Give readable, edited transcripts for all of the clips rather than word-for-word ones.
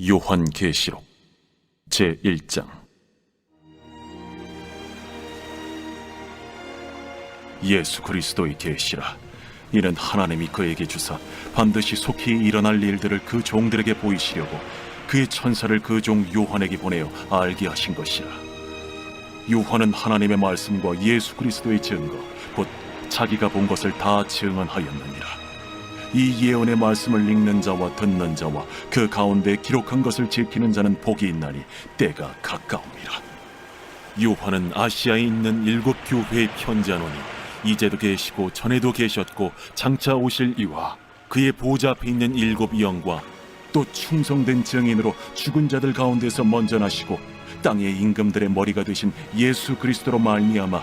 요한계시록 제1장. 예수 그리스도의 계시라. 이는 하나님이 그에게 주사 반드시 속히 일어날 일들을 그 종들에게 보이시려고 그의 천사를 그 종 요한에게 보내어 알게 하신 것이라. 요한은 하나님의 말씀과 예수 그리스도의 증거, 곧 자기가 본 것을 다 증언하였느니라. 이 예언의 말씀을 읽는 자와 듣는 자와 그 가운데 기록한 것을 지키는 자는 복이 있나니 때가 가까움이라. 요한은 아시아에 있는 7교회에 편지하노니 이제도 계시고 전에도 계셨고 장차 오실 이와 그의 보좌 앞에 있는 7 영과 또 충성된 증인으로 죽은 자들 가운데서 먼저 나시고 땅의 임금들의 머리가 되신 예수 그리스도로 말미암아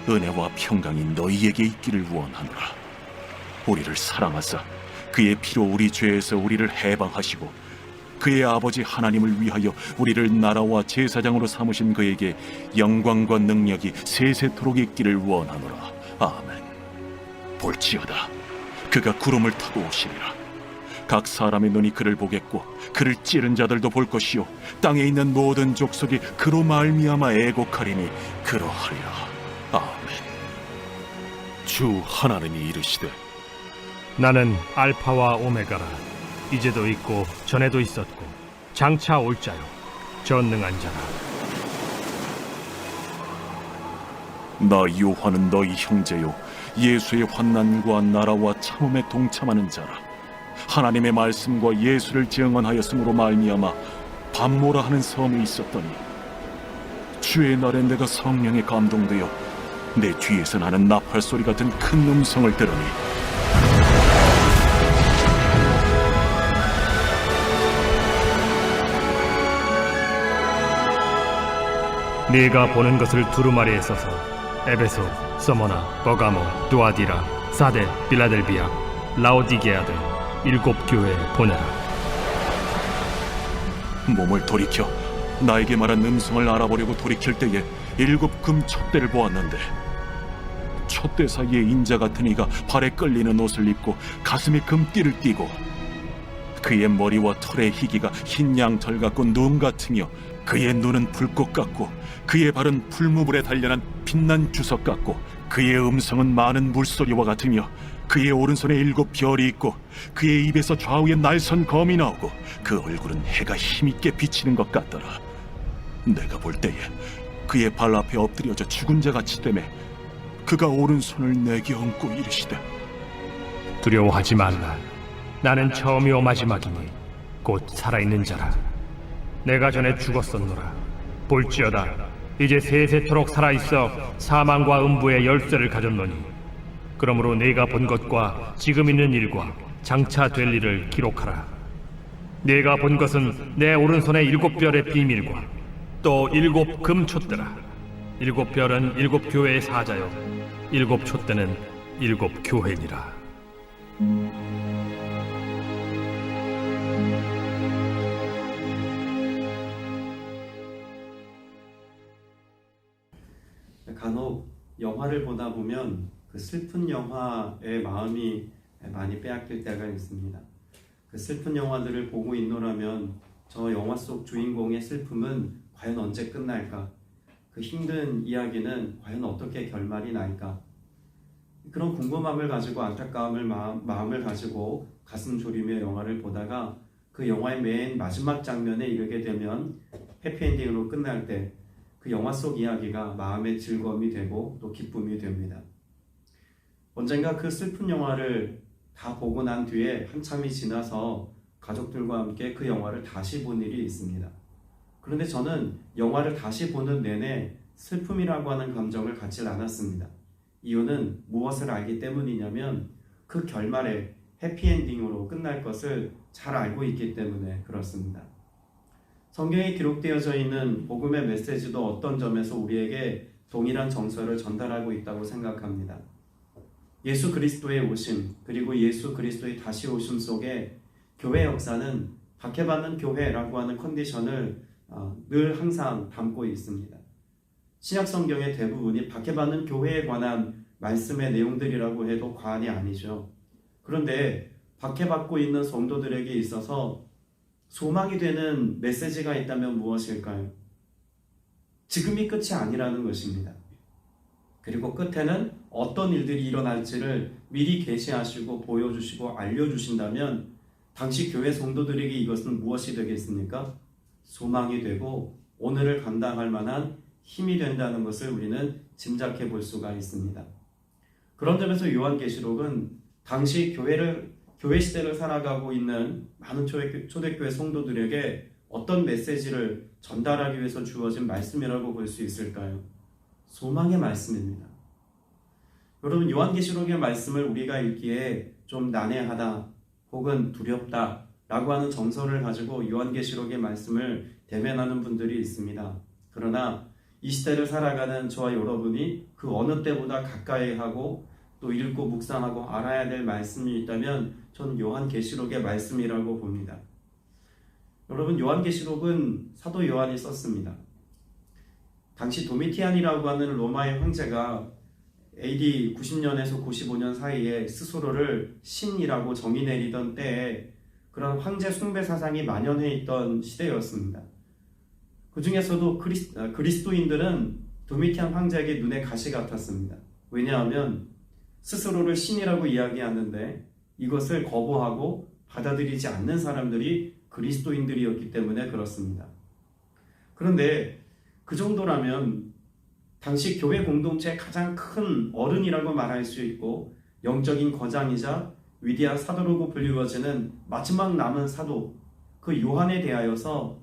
은혜와 평강이 너희에게 있기를 원하노라. 우리를 사랑하사 그의 피로 우리 죄에서 우리를 해방하시고 그의 아버지 하나님을 위하여 우리를 나라와 제사장으로 삼으신 그에게 영광과 능력이 세세토록 있기를 원하노라. 아멘. 볼지어다, 그가 구름을 타고 오시리라. 각 사람의 눈이 그를 보겠고 그를 찌른 자들도 볼 것이요 땅에 있는 모든 족속이 그로 말미암아 애곡하리니 그러하리라. 아멘. 주 하나님이 이르시되 나는 알파와 오메가라. 이제도 있고 전에도 있었고 장차 올 자요 전능한 자라. 나 요한은 너희 형제요 예수의 환난과 나라와 참음에 동참하는 자라. 하나님의 말씀과 예수를 증언하였으므로 말미암아 밤모라 하는 섬에 있었더니 주의 날에 내가 성령에 감동되어 내 뒤에서 나는 나팔 소리 같은 큰 음성을 들으니 네가 보는 것을 두루마리에 써서 에베소, 서머나, 버가모, 두아디라, 사데, 빌라델비아, 라오디게아들 7 교회에 보내라. 몸을 돌이켜 나에게 말한 음성을 알아보려고 돌이킬 때에 7 금 촛대를 보았는데 촛대 사이에 인자 같은 이가 발에 끌리는 옷을 입고 가슴에 금띠를 띠고 그의 머리와 털의 희기가 흰 양털 같고 눈 같으며 그의 눈은 불꽃 같고 그의 발은 풀무불에 단련한 빛난 주석 같고 그의 음성은 많은 물소리와 같으며 그의 오른손에 7 별이 있고 그의 입에서 좌우에 날선 검이 나오고 그 얼굴은 해가 힘있게 비치는 것 같더라. 내가 볼 때에 그의 발 앞에 엎드려져 죽은 자같이 되매 그가 오른손을 내게 얹고 이르시되 두려워하지 말라. 나는 처음이요 마지막이니 곧 살아있는 자라. 내가 전에 죽었었노라. 볼지어다, 이제 세세토록 살아있어 사망과 음부의 열쇠를 가졌노니 그러므로 네가 본 것과 지금 있는 일과 장차 될 일을 기록하라. 네가 본 것은 내 오른손의 7 별의 비밀과 또 7 금촛대라. 7 별은 7 교회의 사자요 7 촛대는 7 교회니라. 간혹 영화를 보다 보면 그 슬픈 영화의 마음이 많이 빼앗길 때가 있습니다. 그 슬픈 영화들을 보고 있노라면 저 영화 속 주인공의 슬픔은 과연 언제 끝날까? 그 힘든 이야기는 과연 어떻게 결말이 날까? 그런 궁금함을 가지고 안타까움을 마음을 가지고 가슴 졸이며 영화를 보다가 그 영화의 맨 마지막 장면에 이르게 되면 해피엔딩으로 끝날 때 그 영화 속 이야기가 마음의 즐거움이 되고 또 기쁨이 됩니다. 언젠가 그 슬픈 영화를 다 보고 난 뒤에 한참이 지나서 가족들과 함께 그 영화를 다시 본 일이 있습니다. 그런데 저는 영화를 다시 보는 내내 슬픔이라고 하는 감정을 갖지 않았습니다. 이유는 무엇을 알기 때문이냐면 그 결말에 해피엔딩으로 끝날 것을 잘 알고 있기 때문에 그렇습니다. 성경에 기록되어져 있는 복음의 메시지도 어떤 점에서 우리에게 동일한 정서를 전달하고 있다고 생각합니다. 예수 그리스도의 오심, 그리고 예수 그리스도의 다시 오심 속에 교회 역사는 박해받는 교회라고 하는 컨디션을 늘 항상 담고 있습니다. 신약 성경의 대부분이 박해받는 교회에 관한 말씀의 내용들이라고 해도 과언이 아니죠. 그런데 박해받고 있는 성도들에게 있어서 소망이 되는 메시지가 있다면 무엇일까요? 지금이 끝이 아니라는 것입니다. 그리고 끝에는 어떤 일들이 일어날지를 미리 계시하시고 보여주시고 알려주신다면 당시 교회 성도들에게 이것은 무엇이 되겠습니까? 소망이 되고 오늘을 감당할 만한 힘이 된다는 것을 우리는 짐작해 볼 수가 있습니다. 그런 점에서 요한계시록은 당시 교회 시대를 살아가고 있는 많은 초대교회 성도들에게 어떤 메시지를 전달하기 위해서 주어진 말씀이라고 볼 수 있을까요? 소망의 말씀입니다. 여러분, 요한계시록의 말씀을 우리가 읽기에 좀 난해하다 혹은 두렵다 라고 하는 정서를 가지고 요한계시록의 말씀을 대면하는 분들이 있습니다. 그러나 이 시대를 살아가는 저와 여러분이 그 어느 때보다 가까이 하고 또 읽고 묵상하고 알아야 될 말씀이 있다면 저는 요한계시록의 말씀이라고 봅니다. 여러분, 요한계시록은 사도 요한이 썼습니다. 당시 도미티안이라고 하는 로마의 황제가 AD 90년에서 95년 사이에 스스로를 신이라고 정의 내리던 때에 그런 황제 숭배 사상이 만연해 있던 시대였습니다. 그 중에서도 그리스도인들은 도미티안 황제에게 눈에 가시 같았습니다. 왜냐하면 스스로를 신이라고 이야기하는데 이것을 거부하고 받아들이지 않는 사람들이 그리스도인들이었기 때문에 그렇습니다. 그런데 그 정도라면 당시 교회 공동체의 가장 큰 어른이라고 말할 수 있고 영적인 거장이자 위대한 사도라고 불리워지는 마지막 남은 사도 그 요한에 대하여서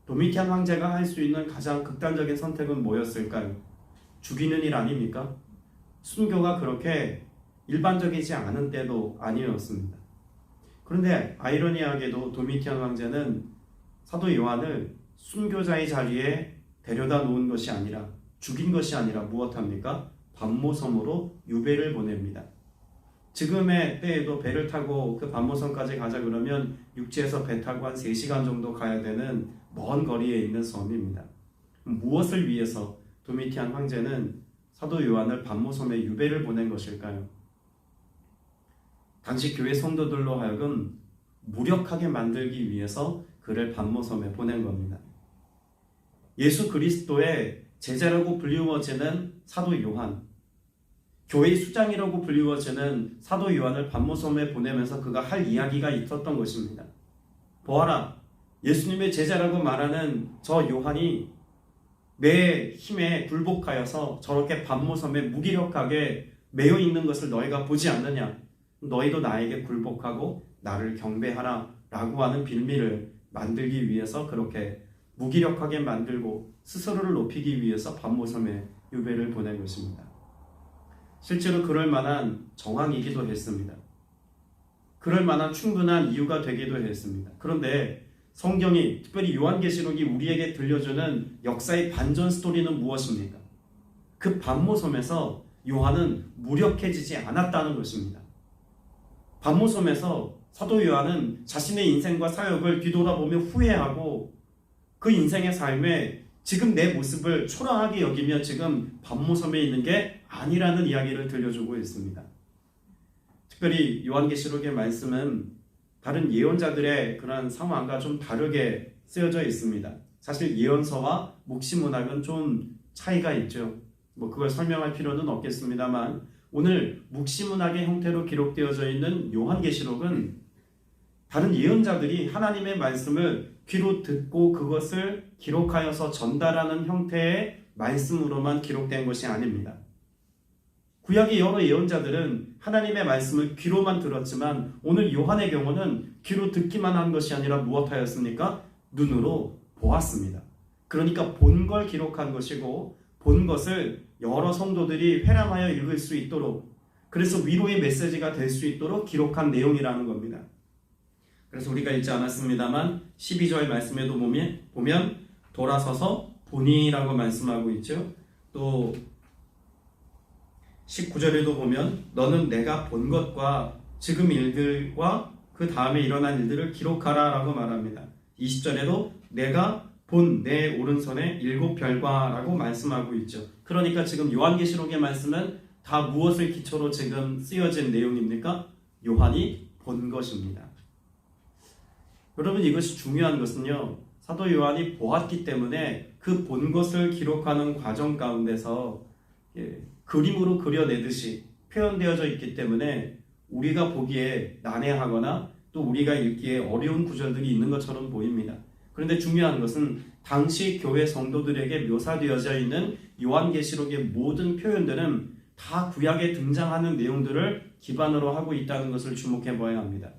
도미티안 황제가 할 수 있는 가장 극단적인 선택은 뭐였을까요? 죽이는 일 아닙니까? 순교가 그렇게 일반적이지 않은 때도 아니었습니다. 그런데 아이러니하게도 도미티안 황제는 사도 요한을 순교자의 자리에 데려다 놓은 것이 아니라 죽인 것이 아니라 무엇합니까? 반모섬으로 유배를 보냅니다. 지금의 때에도 배를 타고 그 반모섬까지 가자 그러면 육지에서 배 타고 한 3시간 정도 가야 되는 먼 거리에 있는 섬입니다. 무엇을 위해서 도미티안 황제는 사도 요한을 반모섬에 유배를 보낸 것일까요? 당시 교회 성도들로 하여금 무력하게 만들기 위해서 그를 반모섬에 보낸 겁니다. 예수 그리스도의 제자라고 불리워지는 사도 요한, 교회의 수장이라고 불리워지는 사도 요한을 반모섬에 보내면서 그가 할 이야기가 있었던 것입니다. 보아라, 예수님의 제자라고 말하는 저 요한이 내 힘에 굴복하여서 저렇게 반모섬에 무기력하게 매여 있는 것을 너희가 보지 않느냐? 너희도 나에게 굴복하고 나를 경배하라 라고 하는 빌미를 만들기 위해서 그렇게 무기력하게 만들고 스스로를 높이기 위해서 반모섬에 유배를 보낸 것입니다. 실제로 그럴 만한 정황이기도 했습니다. 그럴 만한 충분한 이유가 되기도 했습니다. 그런데 성경이, 특별히 요한계시록이 우리에게 들려주는 역사의 반전 스토리는 무엇입니까? 그 반모섬에서 요한은 무력해지지 않았다는 것입니다. 반모섬에서 사도 요한은 자신의 인생과 사역을 뒤돌아보며 후회하고 그 인생의 삶에 지금 내 모습을 초라하게 여기며 지금 반모섬에 있는 게 아니라는 이야기를 들려주고 있습니다. 특별히 요한계시록의 말씀은 다른 예언자들의 그런 상황과 좀 다르게 쓰여져 있습니다. 사실 예언서와 묵시문학은 좀 차이가 있죠. 그걸 설명할 필요는 없겠습니다만 오늘 묵시문학의 형태로 기록되어져 있는 요한계시록은 다른 예언자들이 하나님의 말씀을 귀로 듣고 그것을 기록하여서 전달하는 형태의 말씀으로만 기록된 것이 아닙니다. 구약의 여러 예언자들은 하나님의 말씀을 귀로만 들었지만 오늘 요한의 경우는 귀로 듣기만 한 것이 아니라 무엇하였습니까? 눈으로 보았습니다. 그러니까 본 걸 기록한 것이고 본 것을 여러 성도들이 회람하여 읽을 수 있도록, 그래서 위로의 메시지가 될 수 있도록 기록한 내용이라는 겁니다. 그래서 우리가 읽지 않았습니다만 12절 말씀에도 보면 돌아서서 보니라고 말씀하고 있죠. 또 19절에도 보면 너는 내가 본 것과 지금 일들과 그 다음에 일어난 일들을 기록하라 라고 말합니다. 20절에도 내가 본 내 오른손에 7별과 라고 말씀하고 있죠. 그러니까 지금 요한계시록의 말씀은 다 무엇을 기초로 지금 쓰여진 내용입니까? 요한이 본 것입니다. 여러분, 이것이 중요한 것은요, 사도 요한이 보았기 때문에 그 본 것을 기록하는 과정 가운데서 그림으로 그려내듯이 표현되어져 있기 때문에 우리가 보기에 난해하거나 또 우리가 읽기에 어려운 구절들이 있는 것처럼 보입니다. 그런데 중요한 것은 당시 교회 성도들에게 묘사되어져 있는 요한계시록의 모든 표현들은 다 구약에 등장하는 내용들을 기반으로 하고 있다는 것을 주목해 봐야 합니다.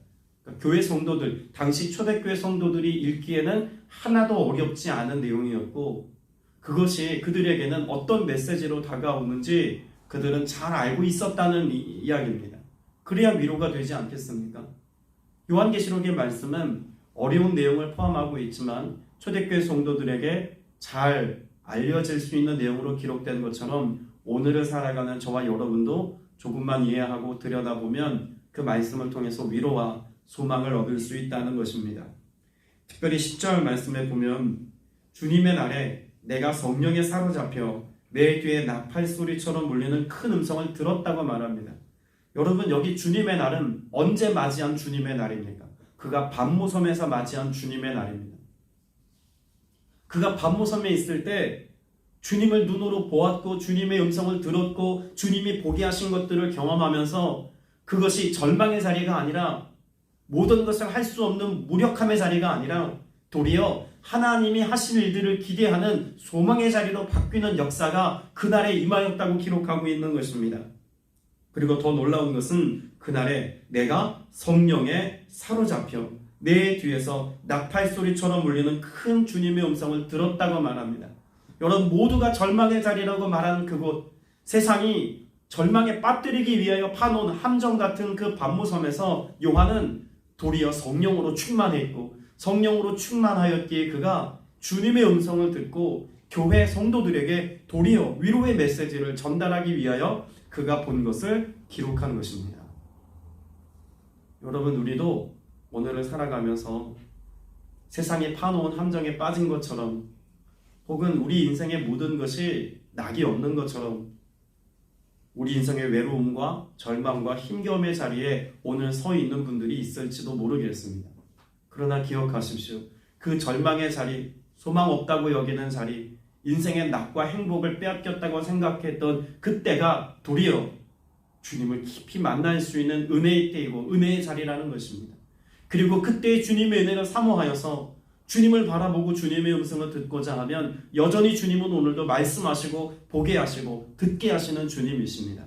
그러니까 교회 성도들, 당시 초대교회 성도들이 읽기에는 하나도 어렵지 않은 내용이었고, 그것이 그들에게는 어떤 메시지로 다가오는지 그들은 잘 알고 있었다는 이야기입니다. 그래야 위로가 되지 않겠습니까? 요한계시록의 말씀은 어려운 내용을 포함하고 있지만 초대교회 성도들에게 잘 알려질 수 있는 내용으로 기록된 것처럼 오늘을 살아가는 저와 여러분도 조금만 이해하고 들여다보면 그 말씀을 통해서 위로와 소망을 얻을 수 있다는 것입니다. 특별히 10절 말씀에 보면 주님의 날에 내가 성령에 사로잡혀 내 뒤에 나팔 소리처럼 울리는 큰 음성을 들었다고 말합니다. 여러분, 여기 주님의 날은 언제 맞이한 주님의 날입니까? 그가 반모섬에서 맞이한 주님의 날입니다. 그가 반모섬에 있을 때 주님을 눈으로 보았고 주님의 음성을 들었고 주님이 보게 하신 것들을 경험하면서 그것이 절망의 자리가 아니라 모든 것을 할 수 없는 무력함의 자리가 아니라 도리어 하나님이 하실 일들을 기대하는 소망의 자리로 바뀌는 역사가 그날에 임하였다고 기록하고 있는 것입니다. 그리고 더 놀라운 것은 그날에 내가 성령에 사로잡혀 내 뒤에서 나팔 소리처럼 울리는 큰 주님의 음성을 들었다고 말합니다. 여러분, 모두가 절망의 자리라고 말하는 그곳, 세상이 절망에 빠뜨리기 위하여 파놓은 함정 같은 그 반모섬에서 요한은 도리어 성령으로 충만했고 성령으로 충만하였기에 그가 주님의 음성을 듣고 교회 성도들에게 도리어 위로의 메시지를 전달하기 위하여 그가 본 것을 기록한 것입니다. 여러분, 우리도 오늘을 살아가면서 세상에 파놓은 함정에 빠진 것처럼 혹은 우리 인생의 모든 것이 낙이 없는 것처럼 우리 인생의 외로움과 절망과 힘겨움의 자리에 오늘 서 있는 분들이 있을지도 모르겠습니다. 그러나 기억하십시오. 그 절망의 자리, 소망 없다고 여기는 자리, 인생의 낙과 행복을 빼앗겼다고 생각했던 그때가 도리어 주님을 깊이 만날 수 있는 은혜의 때이고 은혜의 자리라는 것입니다. 그리고 그때의 주님의 은혜를 사모하여서 주님을 바라보고 주님의 음성을 듣고자 하면 여전히 주님은 오늘도 말씀하시고 보게 하시고 듣게 하시는 주님이십니다.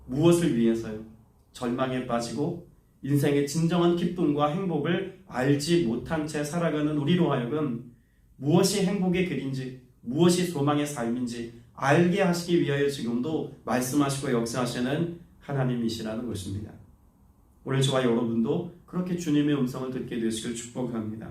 무엇을 위해서요? 절망에 빠지고 인생의 진정한 기쁨과 행복을 알지 못한 채 살아가는 우리로 하여금 무엇이 행복의 길인지 무엇이 소망의 삶인지 알게 하시기 위하여 지금도 말씀하시고 역사하시는 하나님이시라는 것입니다. 오늘 저와 여러분도 그렇게 주님의 음성을 듣게 되시길 축복합니다.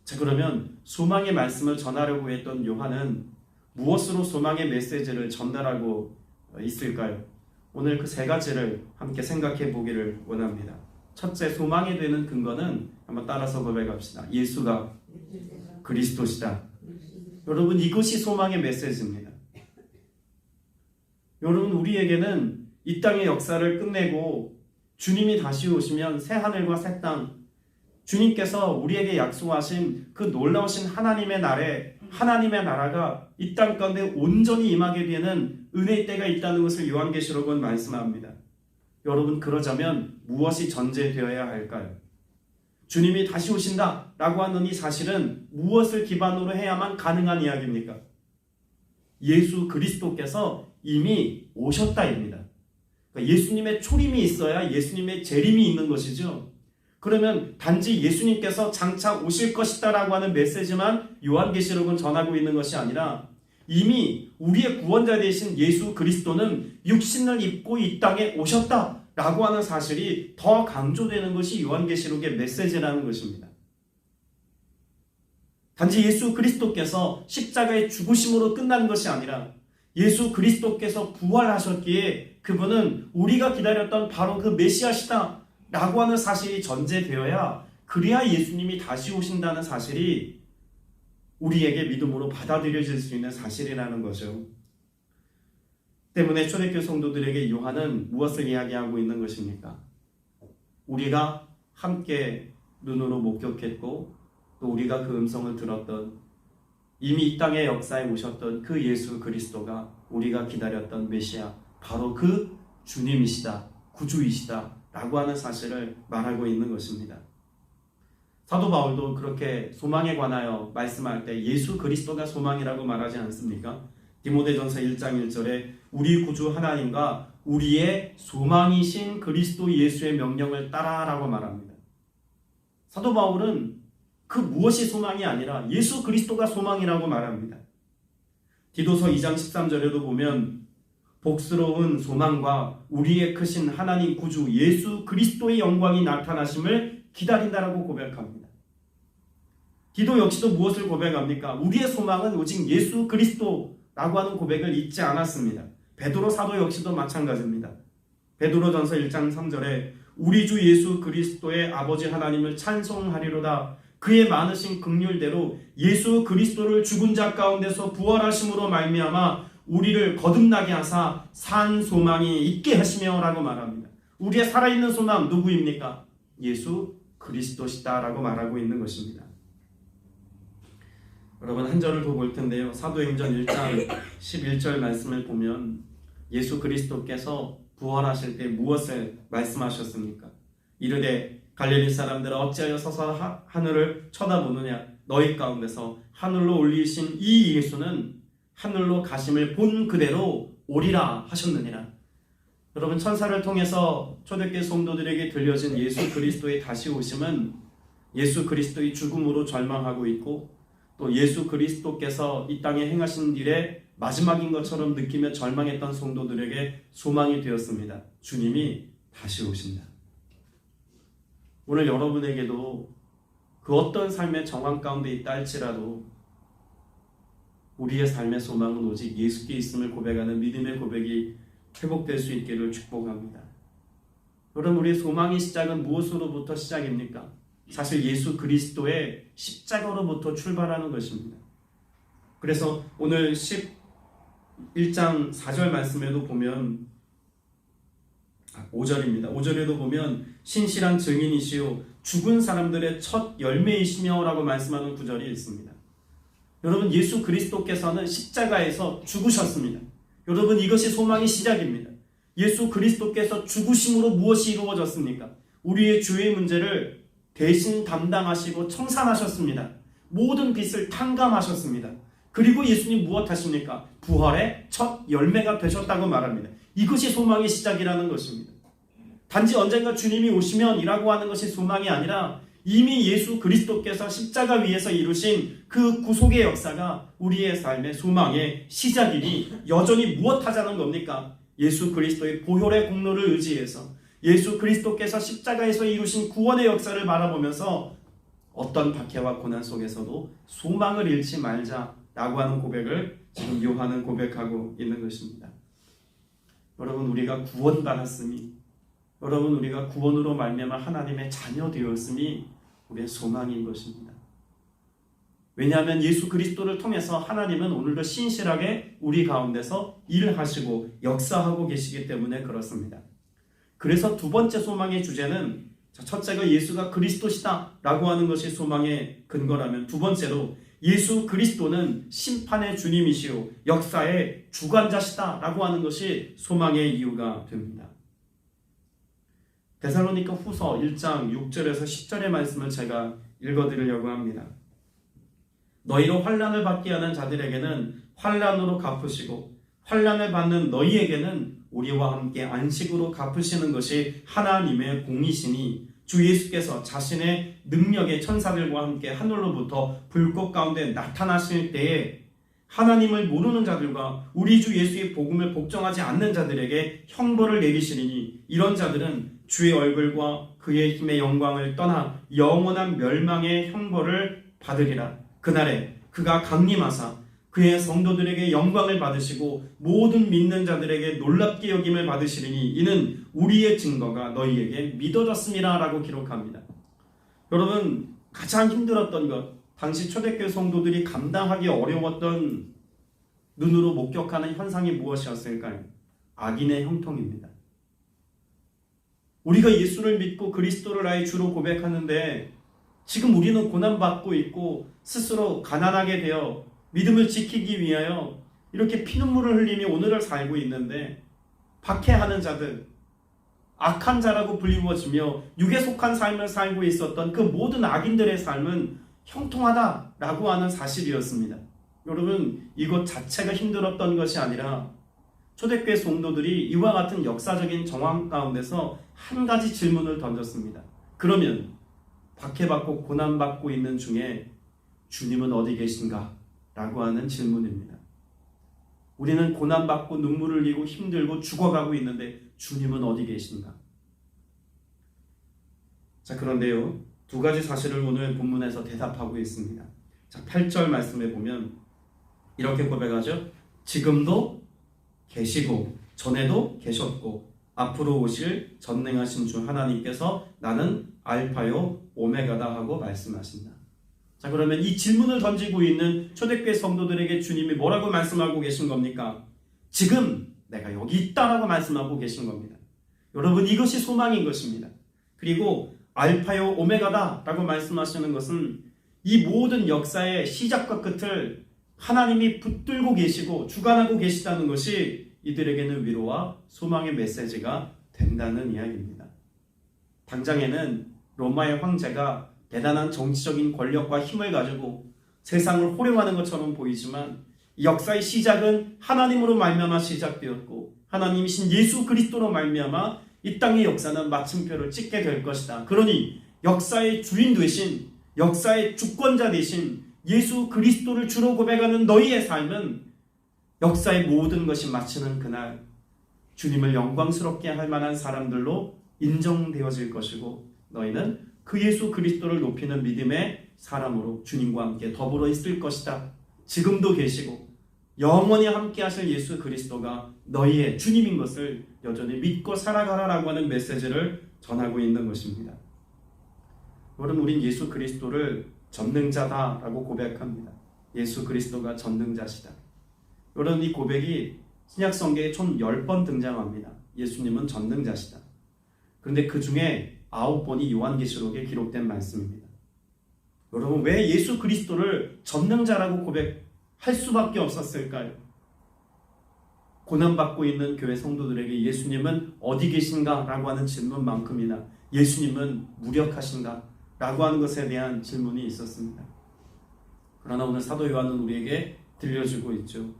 자, 그러면 소망의 말씀을 전하려고 했던 요한은 무엇으로 소망의 메시지를 전달하고 있을까요? 오늘 그 세 가지를 함께 생각해 보기를 원합니다. 첫째, 소망이 되는 근거는 한번 따라서 고백합시다. 예수가 그리스도시다. 여러분, 이것이 소망의 메시지입니다. 여러분, 우리에게는 이 땅의 역사를 끝내고 주님이 다시 오시면 새 하늘과 새 땅, 주님께서 우리에게 약속하신 그 놀라우신 하나님의 날에 하나님의 나라가 이 땅 가운데 온전히 임하게 되는 은혜의 때가 있다는 것을 요한계시록은 말씀합니다. 여러분, 그러자면 무엇이 전제되어야 할까요? 주님이 다시 오신다 라고 하는 이 사실은 무엇을 기반으로 해야만 가능한 이야기입니까? 예수 그리스도께서 이미 오셨다입니다. 그러니까 예수님의 초림이 있어야 예수님의 재림이 있는 것이죠. 그러면 단지 예수님께서 장차 오실 것이다 라고 하는 메시지만 요한계시록은 전하고 있는 것이 아니라 이미 우리의 구원자 되신 예수 그리스도는 육신을 입고 이 땅에 오셨다 라고 하는 사실이 더 강조되는 것이 요한계시록의 메시지라는 것입니다. 단지 예수 그리스도께서 십자가의 죽으심으로 끝난 것이 아니라 예수 그리스도께서 부활하셨기에 그분은 우리가 기다렸던 바로 그 메시아시다 라고 하는 사실이 전제되어야 그래야 예수님이 다시 오신다는 사실이 우리에게 믿음으로 받아들여질 수 있는 사실이라는 거죠. 때문에 초대교회 성도들에게 요한은 무엇을 이야기하고 있는 것입니까? 우리가 함께 눈으로 목격했고 또 우리가 그 음성을 들었던 이미 이 땅의 역사에 오셨던 그 예수 그리스도가 우리가 기다렸던 메시아 바로 그 주님이시다, 구주이시다 라고 하는 사실을 말하고 있는 것입니다. 사도 바울도 그렇게 소망에 관하여 말씀할 때 예수 그리스도가 소망이라고 말하지 않습니까? 디모데전서 1장 1절에 우리 구주 하나님과 우리의 소망이신 그리스도 예수의 명령을 따라라고 말합니다. 사도 바울은 그 무엇이 소망이 아니라 예수 그리스도가 소망이라고 말합니다. 디도서 2장 13절에도 보면 복스러운 소망과 우리의 크신 하나님 구주 예수 그리스도의 영광이 나타나심을 기다린다라고 고백합니다. 디도 역시도 무엇을 고백합니까? 우리의 소망은 오직 예수 그리스도라고 하는 고백을 잊지 않았습니다. 베드로 사도 역시도 마찬가지입니다. 베드로전서 1장 3절에 우리 주 예수 그리스도의 아버지 하나님을 찬송하리로다. 그의 많으신 긍휼대로 예수 그리스도를 죽은 자 가운데서 부활하심으로 말미암아 우리를 거듭나게 하사 산 소망이 있게 하시며 라고 말합니다. 우리의 살아있는 소망 누구입니까? 예수 그리스도시다 라고 말하고 있는 것입니다. 여러분 한 절을 더 볼 텐데요. 사도행전 1장 11절 말씀을 보면 예수 그리스도께서 부활하실 때 무엇을 말씀하셨습니까? 이르되 갈릴리 사람들아 어찌하여 서서 하늘을 쳐다보느냐? 너희 가운데서 하늘로 올리신 이 예수는 하늘로 가심을 본 그대로 오리라 하셨느니라. 여러분 천사를 통해서 초대교회 성도들에게 들려진 예수 그리스도의 다시 오심은 예수 그리스도의 죽음으로 절망하고 있고 또 예수 그리스도께서 이 땅에 행하신 일의 마지막인 것처럼 느끼며 절망했던 성도들에게 소망이 되었습니다. 주님이 다시 오신다. 오늘 여러분에게도 그 어떤 삶의 정황 가운데 있다 할지라도 우리의 삶의 소망은 오직 예수께 있음을 고백하는 믿음의 고백이 회복될 수 있기를 축복합니다. 여러분 우리의 소망의 시작은 무엇으로부터 시작입니까? 사실 예수 그리스도의 십자가로부터 출발하는 것입니다. 그래서 오늘 11장 4절 말씀에도 보면 5절입니다. 5절에도 보면 신실한 증인이시오 죽은 사람들의 첫 열매이시며 라고 말씀하는 구절이 있습니다. 여러분 예수 그리스도께서는 십자가에서 죽으셨습니다. 여러분 이것이 소망의 시작입니다. 예수 그리스도께서 죽으심으로 무엇이 이루어졌습니까? 우리의 죄의 문제를 대신 담당하시고 청산하셨습니다. 모든 빚을 탕감하셨습니다. 그리고 예수님 무엇 하십니까? 부활의 첫 열매가 되셨다고 말합니다. 이것이 소망의 시작이라는 것입니다. 단지 언젠가 주님이 오시면 이라고 하는 것이 소망이 아니라 이미 예수 그리스도께서 십자가 위에서 이루신 그 구속의 역사가 우리의 삶의 소망의 시작이니 여전히 무엇 하자는 겁니까? 예수 그리스도의 보혈의 공로를 의지해서 예수 그리스도께서 십자가에서 이루신 구원의 역사를 바라보면서 어떤 박해와 고난 속에서도 소망을 잃지 말자라고 하는 고백을 지금 요한은 고백하고 있는 것입니다. 여러분 우리가 구원받았음이 여러분 우리가 구원으로 말미암아 하나님의 자녀 되었음이 우리의 소망인 것입니다. 왜냐하면 예수 그리스도를 통해서 하나님은 오늘도 신실하게 우리 가운데서 일하시고 역사하고 계시기 때문에 그렇습니다. 그래서 두 번째 소망의 주제는 첫째가 예수가 그리스도시다 라고 하는 것이 소망의 근거라면 두 번째로 예수 그리스도는 심판의 주님이시오 역사의 주관자시다 라고 하는 것이 소망의 이유가 됩니다. 데살로니가 후서 1장 6절에서 10절의 말씀을 제가 읽어드리려고 합니다. 너희로 환난을 받게 하는 자들에게는 환난으로 갚으시고 환난을 받는 너희에게는 우리와 함께 안식으로 갚으시는 것이 하나님의 공이시니 주 예수께서 자신의 능력의 천사들과 함께 하늘로부터 불꽃 가운데 나타나실 때에 하나님을 모르는 자들과 우리 주 예수의 복음을 복종하지 않는 자들에게 형벌을 내리시리니 이런 자들은 주의 얼굴과 그의 힘의 영광을 떠나 영원한 멸망의 형벌을 받으리라. 그날에 그가 강림하사 그의 성도들에게 영광을 받으시고 모든 믿는 자들에게 놀랍게 여김을 받으시리니 이는 우리의 증거가 너희에게 믿어졌음이라 라고 기록합니다. 여러분 가장 힘들었던 것 당시 초대교회 성도들이 감당하기 어려웠던 눈으로 목격하는 현상이 무엇이었을까요? 악인의 형통입니다. 우리가 예수를 믿고 그리스도를 나의 주로 고백하는데 지금 우리는 고난받고 있고 스스로 가난하게 되어 믿음을 지키기 위하여 이렇게 피눈물을 흘리며 오늘을 살고 있는데, 박해하는 자들, 악한 자라고 불리워지며 육에 속한 삶을 살고 있었던 그 모든 악인들의 삶은 형통하다라고 하는 사실이었습니다. 여러분, 이것 자체가 힘들었던 것이 아니라 초대교회 성도들이 이와 같은 역사적인 정황 가운데서 한 가지 질문을 던졌습니다. 그러면 박해받고 고난받고 있는 중에 주님은 어디 계신가? 라고 하는 질문입니다. 우리는 고난받고 눈물을 흘리고 힘들고 죽어가고 있는데 주님은 어디 계신가? 자, 그런데요, 두 가지 사실을 오늘 본문에서 대답하고 있습니다. 자, 8절 말씀에 보면 이렇게 고백하죠. 지금도 계시고 전에도 계셨고 앞으로 오실 전능하신 주 하나님께서 나는 알파요 오메가다 하고 말씀하신다. 자, 그러면 이 질문을 던지고 있는 초대교회 성도들에게 주님이 뭐라고 말씀하고 계신 겁니까? 지금 내가 여기 있다라고 말씀하고 계신 겁니다. 여러분, 이것이 소망인 것입니다. 그리고 알파요 오메가다 라고 말씀하시는 것은 이 모든 역사의 시작과 끝을 하나님이 붙들고 계시고 주관하고 계시다는 것이 이들에게는 위로와 소망의 메시지가 된다는 이야기입니다. 당장에는 로마의 황제가 대단한 정치적인 권력과 힘을 가지고 세상을 호령하는 것처럼 보이지만, 역사의 시작은 하나님으로 말미암아 시작되었고 하나님이신 예수 그리스도로 말미암아 이 땅의 역사는 마침표를 찍게 될 것이다. 그러니 역사의 주인 되신, 역사의 주권자 되신 예수 그리스도를 주로 고백하는 너희의 삶은 역사의 모든 것이 마치는 그날 주님을 영광스럽게 할 만한 사람들로 인정되어질 것이고, 너희는 그 예수 그리스도를 높이는 믿음의 사람으로 주님과 함께 더불어 있을 것이다. 지금도 계시고 영원히 함께 하실 예수 그리스도가 너희의 주님인 것을 여전히 믿고 살아가라라고 하는 메시지를 전하고 있는 것입니다. 여러분, 우린 예수 그리스도를 전능자다라고 고백합니다. 예수 그리스도가 전능자시다. 여러분, 이 고백이 신약성경에 총 10번 등장합니다. 예수님은 전능자시다. 그런데 그 중에 9번이 요한계시록에 기록된 말씀입니다. 여러분, 왜 예수 그리스도를 전능자라고 고백할 수밖에 없었을까요? 고난받고 있는 교회 성도들에게 예수님은 어디 계신가? 라고 하는 질문만큼이나 예수님은 무력하신가? 라고 하는 것에 대한 질문이 있었습니다. 그러나 오늘 사도 요한은 우리에게 들려주고 있죠.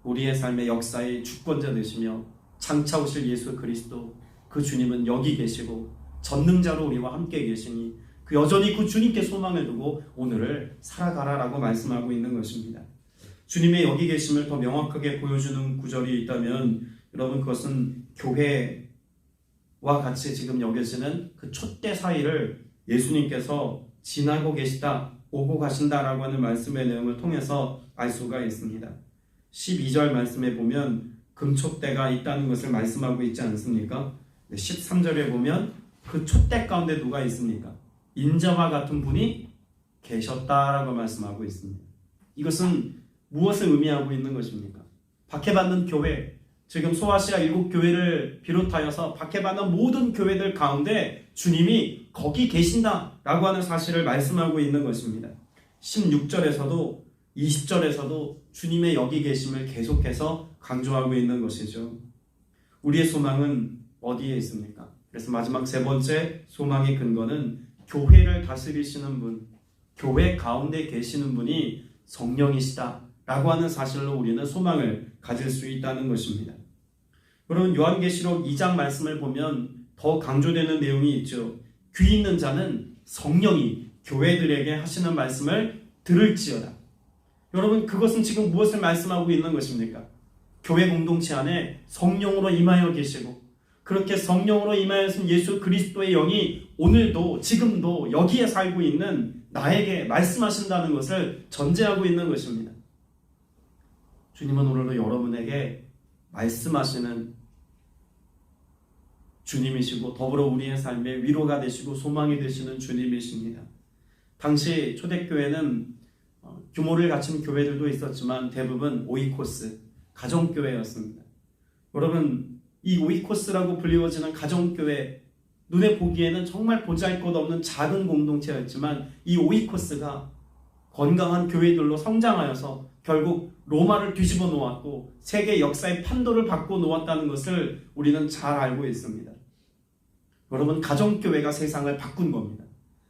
우리의 삶의 역사의 주권자 되시며 장차 오실 예수 그리스도, 그 주님은 여기 계시고 전능자로 우리와 함께 계시니 그 여전히 그 주님께 소망을 두고 오늘을 살아가라라고 말씀하고 있는 것입니다. 주님의 여기 계심을 더 명확하게 보여주는 구절이 있다면 여러분, 그것은 교회와 같이 지금 여겨지는 그 촛대 사이를 예수님께서 지나고 계시다, 오고 가신다라고 하는 말씀의 내용을 통해서 알 수가 있습니다. 12절 말씀에 보면 금촛대가 있다는 것을 말씀하고 있지 않습니까? 13절에 보면 그 촛대 가운데 누가 있습니까? 인자와 같은 분이 계셨다라고 말씀하고 있습니다. 이것은 무엇을 의미하고 있는 것입니까? 박해받는 교회, 지금 소아시아 7교회를 비롯하여서 박해받는 모든 교회들 가운데 주님이 거기 계신다라고 하는 사실을 말씀하고 있는 것입니다. 16절에서도 20절에서도 주님의 여기 계심을 계속해서 강조하고 있는 것이죠. 우리의 소망은 어디에 있습니까? 그래서 마지막 세 번째 소망의 근거는 교회를 다스리시는 분, 교회 가운데 계시는 분이 성령이시다라고 하는 사실로 우리는 소망을 가질 수 있다는 것입니다. 여러분, 요한계시록 2장 말씀을 보면 더 강조되는 내용이 있죠. 귀 있는 자는 성령이 교회들에게 하시는 말씀을 들을지어다. 여러분, 그것은 지금 무엇을 말씀하고 있는 것입니까? 교회 공동체 안에 성령으로 임하여 계시고, 그렇게 성령으로 임하여진 예수 그리스도의 영이 오늘도 지금도 여기에 살고 있는 나에게 말씀하신다는 것을 전제하고 있는 것입니다. 주님은 오늘도 여러분에게 말씀하시는 주님이시고 더불어 우리의 삶에 위로가 되시고 소망이 되시는 주님이십니다. 당시 초대교회는 규모를 갖춘 교회들도 있었지만 대부분 오이코스, 가정교회였습니다. 여러분, 이 오이코스라고 불리워지는 가정교회는 눈에 보기에는 정말 보잘것없는 작은 공동체였지만 이 오이코스가 건강한 교회들로 성장하여서 결국 로마를 뒤집어 놓았고 세계 역사의 판도를 바꿔 놓았다는 것을 우리는 잘 알고 있습니다. 여러분, 가정교회가 세상을 바꾼 겁니다.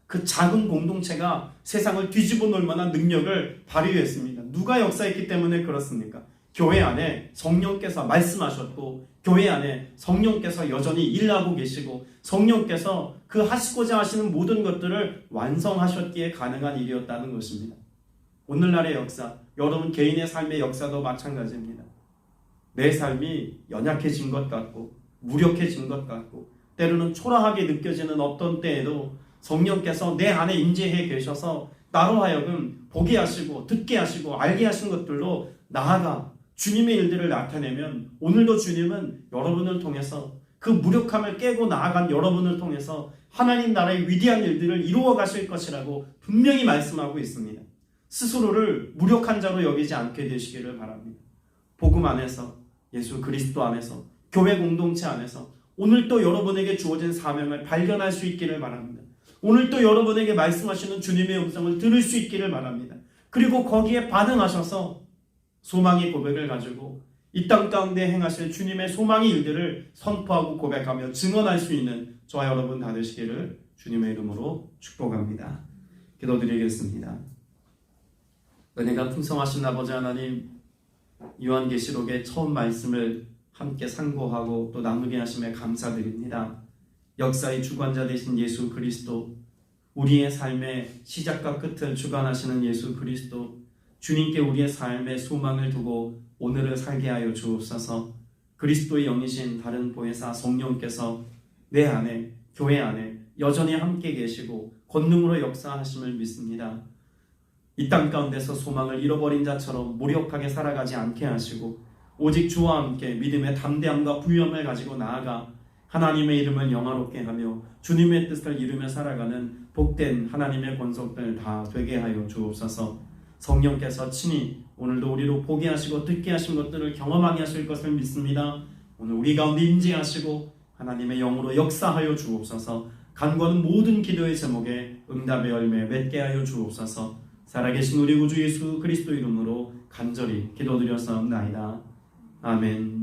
그 작은 공동체가 세상을 뒤집어 놓을 만한 능력을 발휘했습니다. 누가 역사했기 때문에 그렇습니까? 교회 안에 성령께서 말씀하셨고, 교회 안에 성령께서 여전히 일하고 계시고, 성령께서 그 하시고자 하시는 모든 것들을 완성하셨기에 가능한 일이었다는 것입니다. 오늘날의 역사, 여러분 개인의 삶의 역사도 마찬가지입니다. 내 삶이 연약해진 것 같고 무력해진 것 같고 때로는 초라하게 느껴지는 어떤 때에도 성령께서 내 안에 임재해 계셔서 나로 하여금 보게 하시고 듣게 하시고 알게 하신 것들로 나아가 주님의 일들을 나타내면 오늘도 주님은 여러분을 통해서 그 무력함을 깨고 나아간 여러분을 통해서 하나님 나라의 위대한 일들을 이루어 가실 것이라고 분명히 말씀하고 있습니다. 스스로를 무력한 자로 여기지 않게 되시기를 바랍니다. 복음 안에서, 예수 그리스도 안에서, 교회 공동체 안에서 오늘 또 여러분에게 주어진 사명을 발견할 수 있기를 바랍니다. 오늘 또 여러분에게 말씀하시는 주님의 음성을 들을 수 있기를 바랍니다. 그리고 거기에 반응하셔서 소망의 고백을 가지고 이 땅 가운데 행하실 주님의 소망의 일들을 선포하고 고백하며 증언할 수 있는 저와 여러분 다 되시기를 주님의 이름으로 축복합니다. 기도드리겠습니다. 은혜가 풍성하신 아버지 하나님, 요한계시록의 처음 말씀을 함께 상고하고 또 나누게 하심에 감사드립니다. 역사의 주관자 되신 예수 그리스도, 우리의 삶의 시작과 끝을 주관하시는 예수 그리스도, 주님께 우리의 삶의 소망을 두고 오늘을 살게 하여 주옵소서. 그리스도의 영이신 다른 보혜사 성령께서 내 안에, 교회 안에 여전히 함께 계시고 권능으로 역사하심을 믿습니다. 이 땅 가운데서 소망을 잃어버린 자처럼 무력하게 살아가지 않게 하시고 오직 주와 함께 믿음의 담대함과 부유함을 가지고 나아가 하나님의 이름을 영화롭게 하며 주님의 뜻을 이루며 살아가는 복된 하나님의 권속들 다 되게 하여 주옵소서. 성령께서 친히 오늘도 우리로 보게 하시고 듣게 하신 것들을 경험하게 하실 것을 믿습니다. 오늘 우리 가운데 임재하시고 하나님의 영으로 역사하여 주옵소서. 간구하는 모든 기도의 제목에 응답의 열매 맺게 하여 주옵소서. 살아계신 우리 구주 예수 그리스도 이름으로 간절히 기도드렸사옵나이다. 아멘.